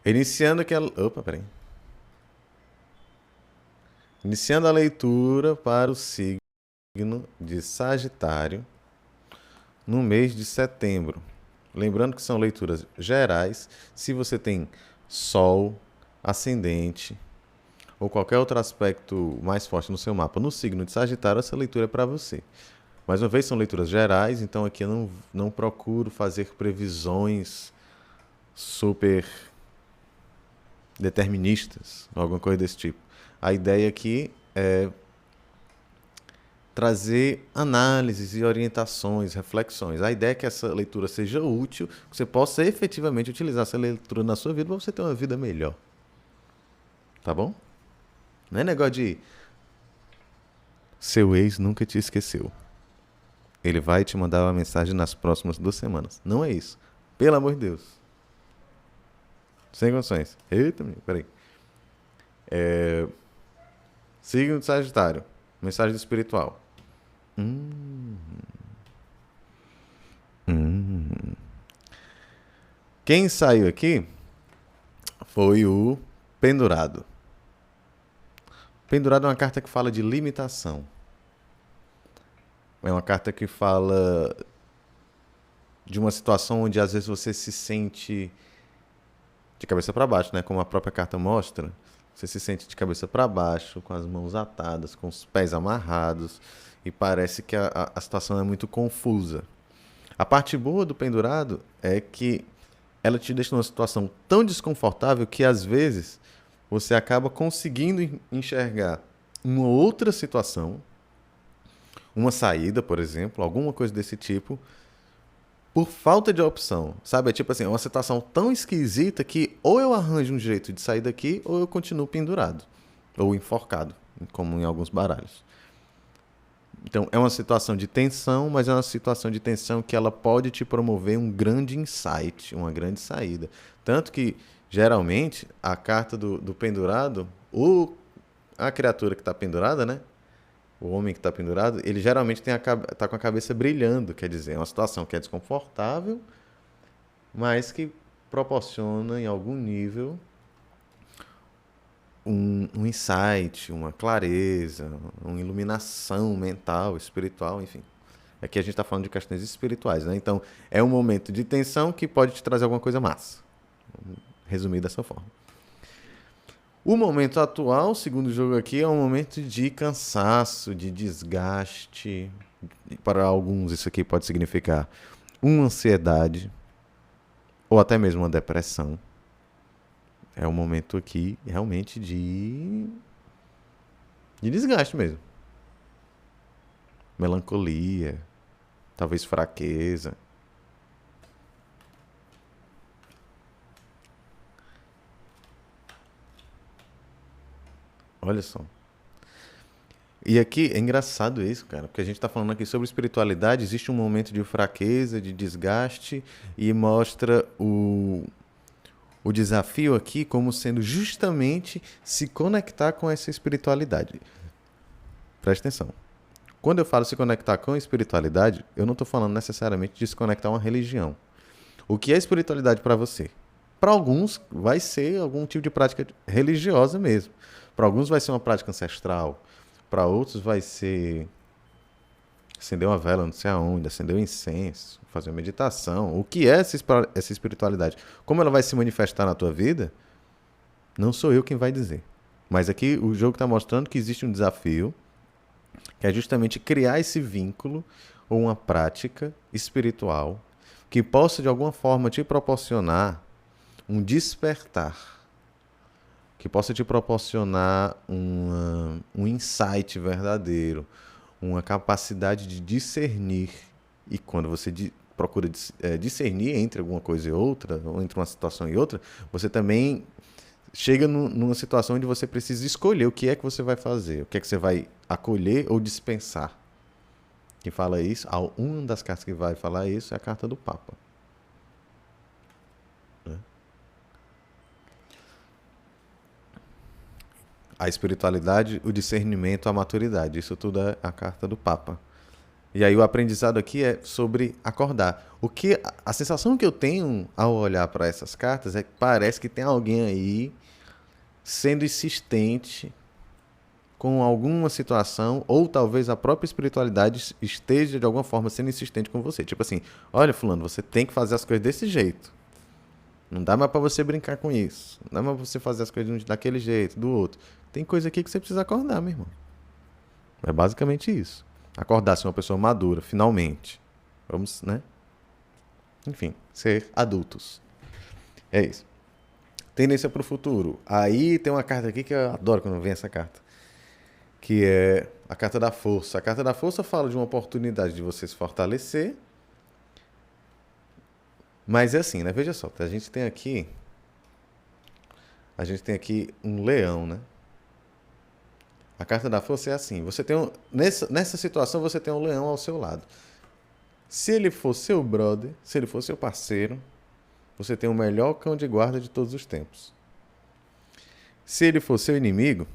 Iniciando aquela. Opa, peraí. Iniciando a leitura para o signo de Sagitário no mês de setembro. Lembrando que são leituras gerais. Se você tem Sol, Ascendente ou qualquer outro aspecto mais forte no seu mapa no signo de Sagitário, essa leitura é para você. Mais uma vez, são leituras gerais, então aqui eu não procuro fazer previsões super deterministas, alguma coisa desse tipo. A ideia aqui é trazer análises e orientações, reflexões. A ideia é que essa leitura seja útil, que você possa efetivamente utilizar essa leitura na sua vida para você ter uma vida melhor. Tá bom? Não é negócio de seu ex nunca te esqueceu. Ele vai te mandar uma mensagem nas próximas 2 semanas. Não é isso. Pelo amor de Deus. Sem condições. Eita, peraí. Signo de Sagitário. Mensagem espiritual. Quem saiu aqui foi o Pendurado. Pendurado é uma carta que fala de limitação. É uma carta que fala de uma situação onde às vezes você se sente de cabeça para baixo, né? Como a própria carta mostra. Você se sente de cabeça para baixo, com as mãos atadas, com os pés amarrados, e parece que a situação é muito confusa. A parte boa do pendurado é que ela te deixa numa situação tão desconfortável que às vezes você acaba conseguindo enxergar uma outra situação, uma saída, por exemplo, alguma coisa desse tipo, por falta de opção, sabe? É tipo assim, é uma situação tão esquisita que ou eu arranjo um jeito de sair daqui ou eu continuo pendurado ou enforcado, como em alguns baralhos. Então, é uma situação de tensão, mas é uma situação de tensão que ela pode te promover um grande insight, uma grande saída. Tanto que, geralmente, a carta do pendurado, a criatura que está pendurada, né? O homem que está pendurado, ele geralmente tá com a cabeça brilhando, quer dizer, é uma situação que é desconfortável, mas que proporciona, em algum nível, um insight, uma clareza, uma iluminação mental, espiritual, enfim. Aqui a gente está falando de questões espirituais, né? Então, é um momento de tensão que pode te trazer alguma coisa massa. Resumir dessa forma. O momento atual, segundo o jogo aqui, é um momento de cansaço, de desgaste. Para alguns, isso aqui pode significar uma ansiedade ou até mesmo uma depressão. É um momento aqui realmente de desgaste mesmo. Melancolia, talvez fraqueza. Olha só. E aqui é engraçado isso, cara, porque a gente está falando aqui sobre espiritualidade, existe um momento de fraqueza, de desgaste, e mostra o desafio aqui como sendo justamente se conectar com essa espiritualidade. Presta atenção. Quando eu falo se conectar com a espiritualidade, eu não estou falando necessariamente de se conectar a uma religião. O que é espiritualidade para você? Para alguns vai ser algum tipo de prática religiosa mesmo. Para alguns vai ser uma prática ancestral. Para outros vai ser acender uma vela, não sei aonde, acender um incenso, fazer uma meditação. O que é essa espiritualidade? Como ela vai se manifestar na tua vida? Não sou eu quem vai dizer. Mas aqui o jogo está mostrando que existe um desafio, que é justamente criar esse vínculo ou uma prática espiritual que possa de alguma forma te proporcionar um despertar, que possa te proporcionar um insight verdadeiro, uma capacidade de discernir. E quando você procura discernir entre alguma coisa e outra, ou entre uma situação e outra, você também chega numa situação onde você precisa escolher o que é que você vai fazer, o que é que você vai acolher ou dispensar. Quem fala isso, uma das cartas que vai falar isso é a carta do Papa. Né? A espiritualidade, o discernimento, a maturidade, isso tudo é a carta do Papa. E aí o aprendizado aqui é sobre acordar. A sensação que eu tenho ao olhar para essas cartas é que parece que tem alguém aí sendo insistente com alguma situação, ou talvez a própria espiritualidade esteja de alguma forma sendo insistente com você. Tipo assim, olha, fulano, você tem que fazer as coisas desse jeito. Não dá mais pra você brincar com isso. Não dá mais pra você fazer as coisas daquele jeito, do outro. Tem coisa aqui que você precisa acordar, meu irmão. É basicamente isso. Acordar ser uma pessoa madura, finalmente. Vamos, né? Enfim, ser adultos. É isso. Tendência pro futuro. Aí tem uma carta aqui que eu adoro quando vem essa carta. Que é a carta da força. A carta da força fala de uma oportunidade de você se fortalecer. Mas é assim, né? Veja só, a gente tem aqui um leão, né? A carta da força é assim, nessa situação você tem um leão ao seu lado. Se ele for seu brother, se ele for seu parceiro, você tem o melhor cão de guarda de todos os tempos. Se ele for seu inimigo,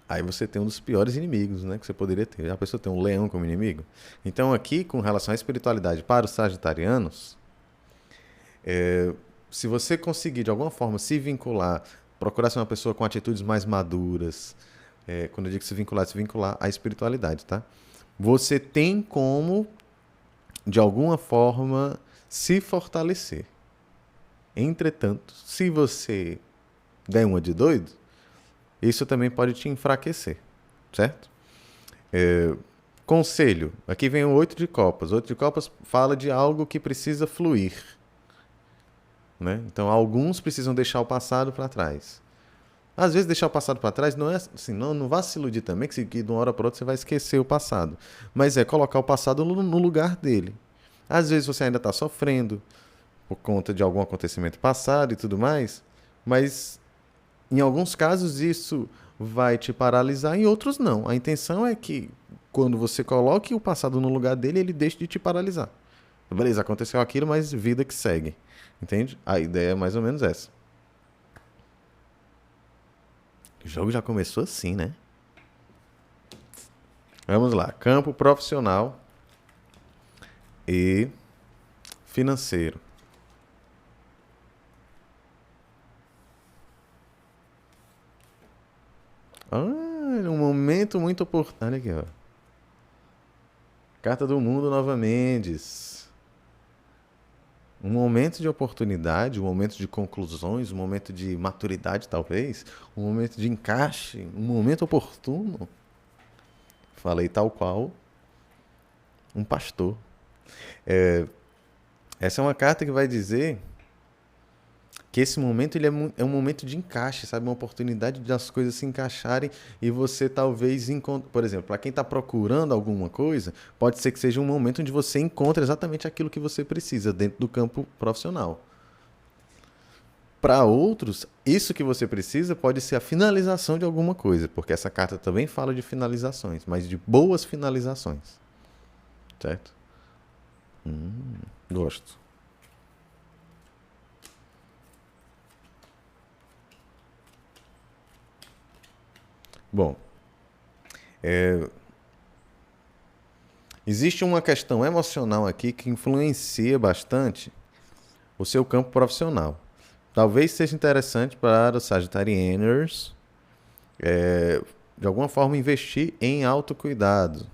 aí você tem um dos piores inimigos, né, que você poderia ter. A pessoa tem um leão como inimigo. Então aqui, com relação à espiritualidade para os sagitarianos, se você conseguir de alguma forma se vincular, procurar ser uma pessoa com atitudes mais maduras, quando eu digo se vincular à espiritualidade, tá? Você tem como, de alguma forma, se fortalecer. Entretanto, se você der uma de doido, isso também pode te enfraquecer, certo? Conselho. Aqui vem o 8 de copas. O 8 de copas fala de algo que precisa fluir. Né? Então, alguns precisam deixar o passado para trás. Às vezes, deixar o passado para trás não é assim, não vá se iludir também, que de uma hora para outra você vai esquecer o passado. Mas é colocar o passado no lugar dele. Às vezes você ainda está sofrendo por conta de algum acontecimento passado e tudo mais, mas em alguns casos isso vai te paralisar, em outros não. A intenção é que quando você coloque o passado no lugar dele, ele deixe de te paralisar. Beleza, aconteceu aquilo, mas vida que segue. Entende? A ideia é mais ou menos essa. O jogo já começou assim, né? Vamos lá. Campo profissional e financeiro. Um momento muito oportuno. Olha aqui, ó. Carta do mundo novamente. Um momento de oportunidade, um momento de conclusões, um momento de maturidade, talvez, um momento de encaixe, um momento oportuno. Falei tal qual um pastor. Essa é uma carta que vai dizer que esse momento ele é um momento de encaixe, sabe? Uma oportunidade de as coisas se encaixarem e você talvez encontre... Por exemplo, para quem está procurando alguma coisa, pode ser que seja um momento onde você encontre exatamente aquilo que você precisa dentro do campo profissional. Para outros, isso que você precisa pode ser a finalização de alguma coisa, porque essa carta também fala de finalizações, mas de boas finalizações. Certo? Gosto. Bom, existe uma questão emocional aqui que influencia bastante o seu campo profissional. Talvez seja interessante para os sagitarianos, de alguma forma, investir em autocuidado,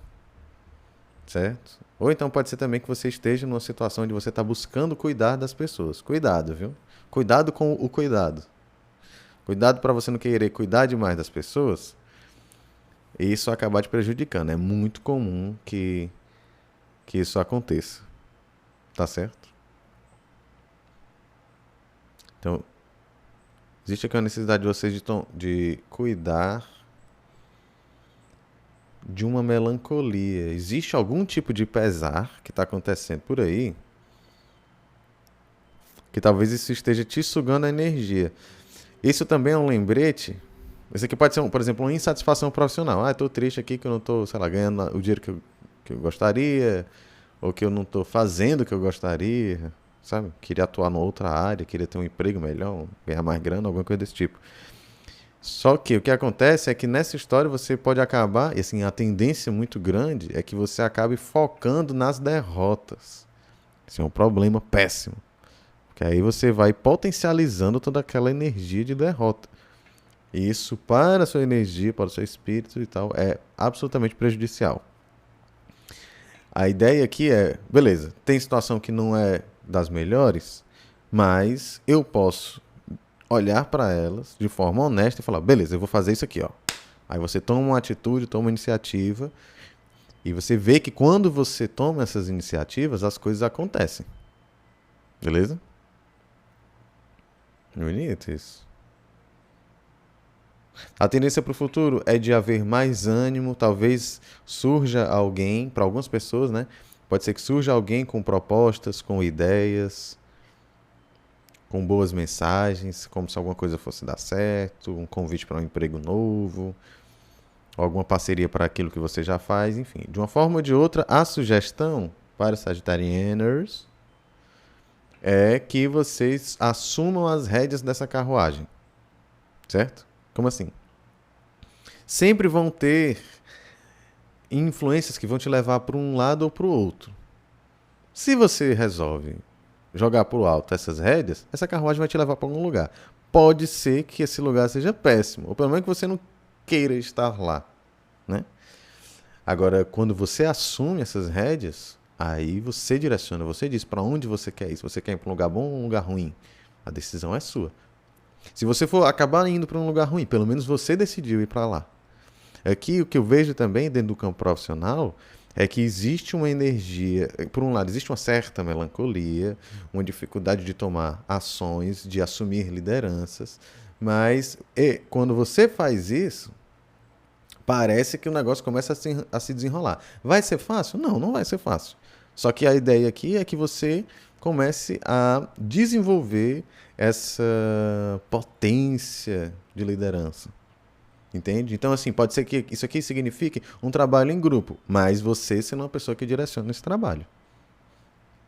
certo? Ou então pode ser também que você esteja numa situação onde você está buscando cuidar das pessoas. Cuidado, viu? Cuidado com o cuidado. Cuidado para você não querer cuidar demais das pessoas e isso acabar te prejudicando. É muito comum que isso aconteça. Tá certo? Então, existe aqui a necessidade de vocês de cuidar de uma melancolia. Existe algum tipo de pesar que está acontecendo por aí que talvez isso esteja te sugando a energia. Isso também é um lembrete. Isso aqui pode ser, por exemplo, uma insatisfação profissional. Ah, estou triste aqui que eu não estou, sei lá, ganhando o dinheiro que eu gostaria, ou que eu não estou fazendo o que eu gostaria, sabe? Queria atuar numa outra área, queria ter um emprego melhor, ganhar mais grana, alguma coisa desse tipo. Só que o que acontece é que nessa história você pode acabar, e assim, a tendência muito grande é que você acabe focando nas derrotas. Isso é um problema péssimo. Porque aí você vai potencializando toda aquela energia de derrota. E isso para a sua energia, para o seu espírito e tal, é absolutamente prejudicial. A ideia aqui é, beleza, tem situação que não é das melhores, mas eu posso olhar para elas de forma honesta e falar, beleza, eu vou fazer isso aqui, ó. Aí você toma uma atitude, toma uma iniciativa e você vê que quando você toma essas iniciativas, as coisas acontecem. Beleza? Bonito isso. A tendência para o futuro é de haver mais ânimo, talvez surja alguém, para algumas pessoas, né? Pode ser que surja alguém com propostas, com ideias, com boas mensagens, como se alguma coisa fosse dar certo, um convite para um emprego novo, alguma parceria para aquilo que você já faz, enfim. De uma forma ou de outra, a sugestão para os sagitarianos é que vocês assumam as rédeas dessa carruagem, certo? Como assim? Sempre vão ter influências que vão te levar para um lado ou para o outro. Se você resolve jogar para o alto essas rédeas, essa carruagem vai te levar para algum lugar. Pode ser que esse lugar seja péssimo, ou pelo menos que você não queira estar lá, né? Agora, quando você assume essas rédeas, aí você direciona, você diz para onde você quer ir. Se você quer ir para um lugar bom ou um lugar ruim, a decisão é sua. Se você for acabar indo para um lugar ruim, pelo menos você decidiu ir para lá. Aqui o que eu vejo também dentro do campo profissional é que existe uma energia, por um lado, existe uma certa melancolia, uma dificuldade de tomar ações, de assumir lideranças, mas quando você faz isso, parece que o negócio começa a se desenrolar. Vai ser fácil? Não, não vai ser fácil. Só que a ideia aqui é que você comece a desenvolver essa potência de liderança. Entende? Então, assim, pode ser que isso aqui signifique um trabalho em grupo, mas você sendo uma pessoa que direciona esse trabalho.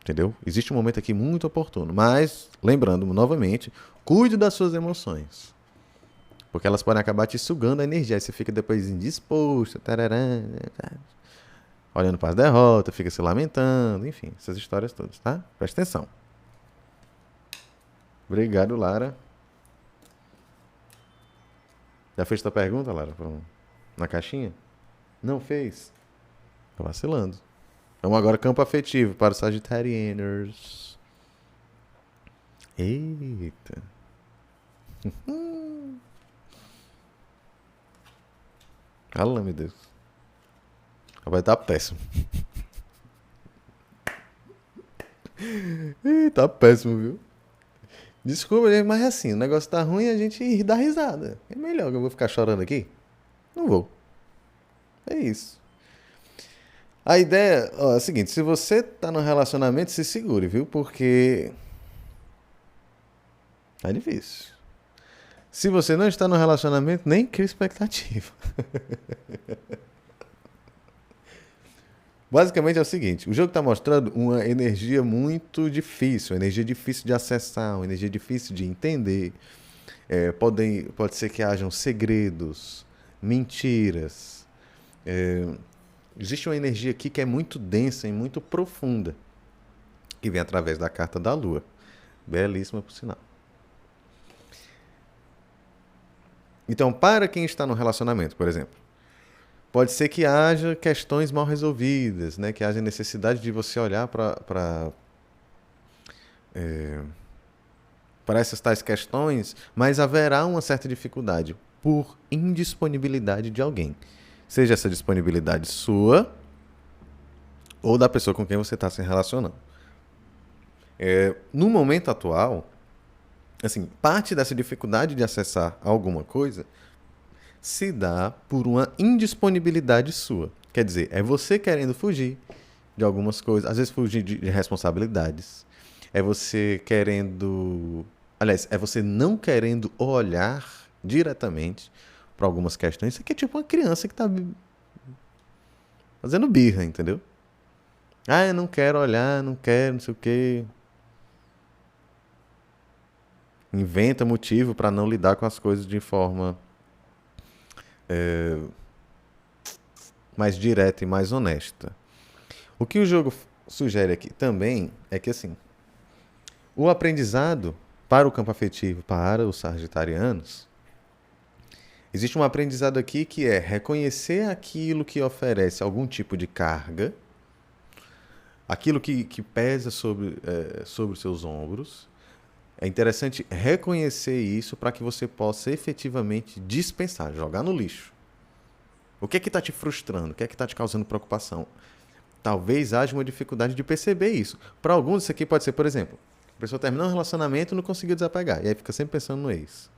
Entendeu? Existe um momento aqui muito oportuno. Mas, lembrando novamente, cuide das suas emoções. Porque elas podem acabar te sugando a energia. Aí você fica depois indisposto, tararã, olhando para as derrotas, fica se lamentando, enfim, essas histórias todas, tá? Presta atenção. Obrigado, Lara. Já fez tua pergunta, Lara, na caixinha? Não fez? Tô vacilando. Vamos agora campo afetivo para os sagitarianos. Eita. Fala, meu Deus. Vai estar péssimo. Ih, tá péssimo, viu? Desculpa, gente, mas assim, o negócio tá ruim e a gente dá risada. É melhor que eu vou ficar chorando aqui? Não vou. É isso. A ideia, ó, é a seguinte, se você tá no relacionamento, se segure, viu? Porque tá difícil. Se você não está no relacionamento, nem cria expectativa. Basicamente é o seguinte, o jogo está mostrando uma energia muito difícil, uma energia difícil de acessar, uma energia difícil de entender. Pode ser que hajam segredos, mentiras. Existe uma energia aqui que é muito densa e muito profunda, que vem através da carta da Lua. Belíssima, por sinal. Então, para quem está no relacionamento, por exemplo, pode ser que haja questões mal resolvidas, né? Que haja necessidade de você olhar para essas tais questões, mas haverá uma certa dificuldade por indisponibilidade de alguém. Seja essa disponibilidade sua ou da pessoa com quem você está se relacionando. No momento atual, assim, parte dessa dificuldade de acessar alguma coisa se dá por uma indisponibilidade sua. Quer dizer, é você querendo fugir de algumas coisas, às vezes fugir de responsabilidades. É você querendo. Aliás, é você não querendo olhar diretamente para algumas questões. Isso aqui é tipo uma criança que está fazendo birra, entendeu? Ah, eu não quero olhar, não quero, não sei o quê. Inventa motivo para não lidar com as coisas de forma mais direta e mais honesta. O que o jogo sugere aqui também é que assim, o aprendizado para o campo afetivo, para os sagitarianos, existe um aprendizado aqui que é reconhecer aquilo que oferece algum tipo de carga, aquilo que pesa sobre os seus ombros. É interessante reconhecer isso para que você possa efetivamente dispensar, jogar no lixo. O que é que está te frustrando? O que é que está te causando preocupação? Talvez haja uma dificuldade de perceber isso. Para alguns, isso aqui pode ser, por exemplo, a pessoa terminou um relacionamento e não conseguiu desapegar. E aí fica sempre pensando no ex.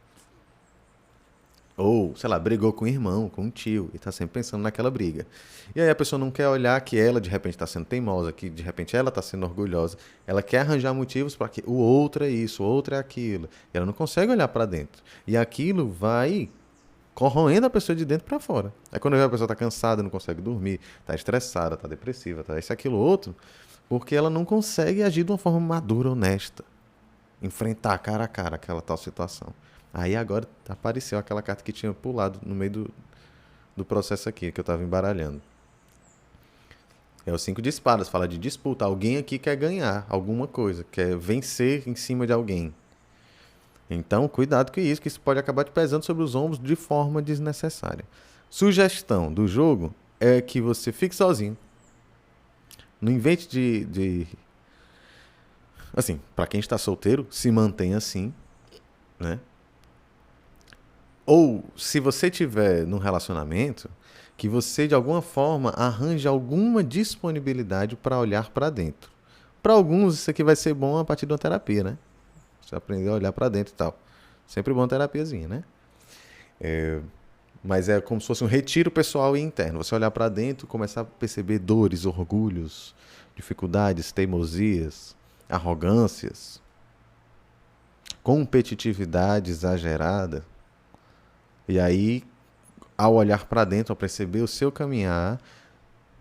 Ou, sei lá, brigou com o irmão, com o tio, e está sempre pensando naquela briga. E aí a pessoa não quer olhar que ela, de repente, está sendo teimosa, que de repente ela está sendo orgulhosa. Ela quer arranjar motivos para que o outro é isso, o outro é aquilo. E ela não consegue olhar para dentro. E aquilo vai corroendo a pessoa de dentro para fora. Aí quando a pessoa está cansada, não consegue dormir, está estressada, está depressiva, está isso, aquilo, outro, porque ela não consegue agir de uma forma madura, honesta. Enfrentar cara a cara aquela tal situação. Aí agora apareceu aquela carta que tinha pulado no meio do processo aqui, que eu estava embaralhando. É o 5 de espadas, fala de disputa. Alguém aqui quer ganhar alguma coisa, quer vencer em cima de alguém. Então, cuidado com isso, que isso pode acabar te pesando sobre os ombros de forma desnecessária. Sugestão do jogo é que você fique sozinho. Não invente assim, para quem está solteiro, se mantenha assim, né? Ou, se você tiver num relacionamento, que você de alguma forma arranje alguma disponibilidade para olhar para dentro. Para alguns, isso aqui vai ser bom a partir de uma terapia, né? Você aprender a olhar para dentro e tal. Sempre bom terapiazinha, né? Mas é como se fosse um retiro pessoal e interno. Você olhar para dentro, começar a perceber dores, orgulhos, dificuldades, teimosias, arrogâncias, competitividade exagerada. E aí, ao olhar para dentro, ao perceber o seu caminhar,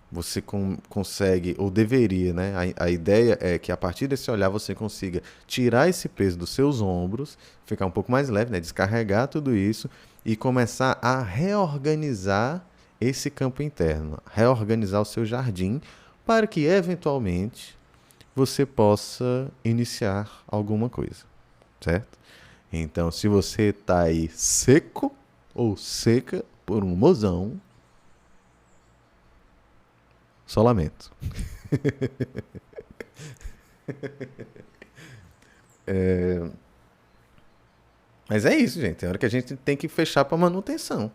você consegue, ou deveria, né? A ideia é que a partir desse olhar você consiga tirar esse peso dos seus ombros, ficar um pouco mais leve, né? Descarregar tudo isso e começar a reorganizar esse campo interno, reorganizar o seu jardim para que, eventualmente, você possa iniciar alguma coisa, certo? Então, se você está aí seco ou seca por um mozão, só lamento. Mas é isso, gente. Tem hora que a gente tem que fechar para manutenção.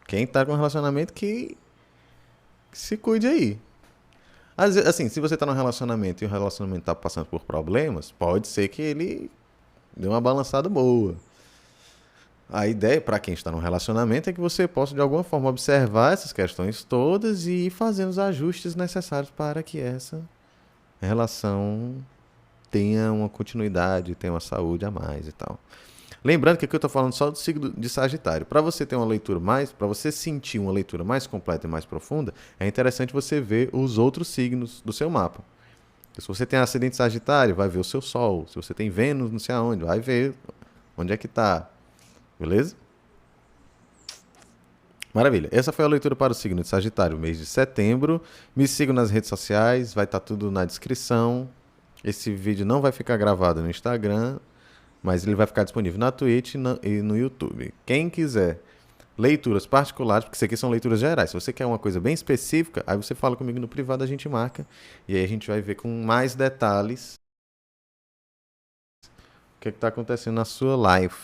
Quem tá com um relacionamento que se cuide aí. Assim, se você tá num relacionamento e o relacionamento tá passando por problemas, pode ser que ele dê uma balançada boa. A ideia para quem está num relacionamento é que você possa de alguma forma observar essas questões todas e ir fazendo os ajustes necessários para que essa relação tenha uma continuidade, tenha uma saúde a mais e tal. Lembrando que aqui eu estou falando só do signo de Sagitário. Para você ter uma leitura para você sentir uma leitura mais completa e mais profunda, é interessante você ver os outros signos do seu mapa. Se você tem ascendente Sagitário, vai ver o seu Sol. Se você tem Vênus, não sei aonde, vai ver onde é que está. Beleza? Maravilha. Essa foi a leitura para o signo de Sagitário, mês de setembro. Me sigam nas redes sociais, vai estar tudo na descrição. Esse vídeo não vai ficar gravado no Instagram, mas ele vai ficar disponível na Twitch e no YouTube. Quem quiser leituras particulares, porque isso aqui são leituras gerais. Se você quer uma coisa bem específica, aí você fala comigo no privado, a gente marca. E aí a gente vai ver com mais detalhes o que está acontecendo na sua live.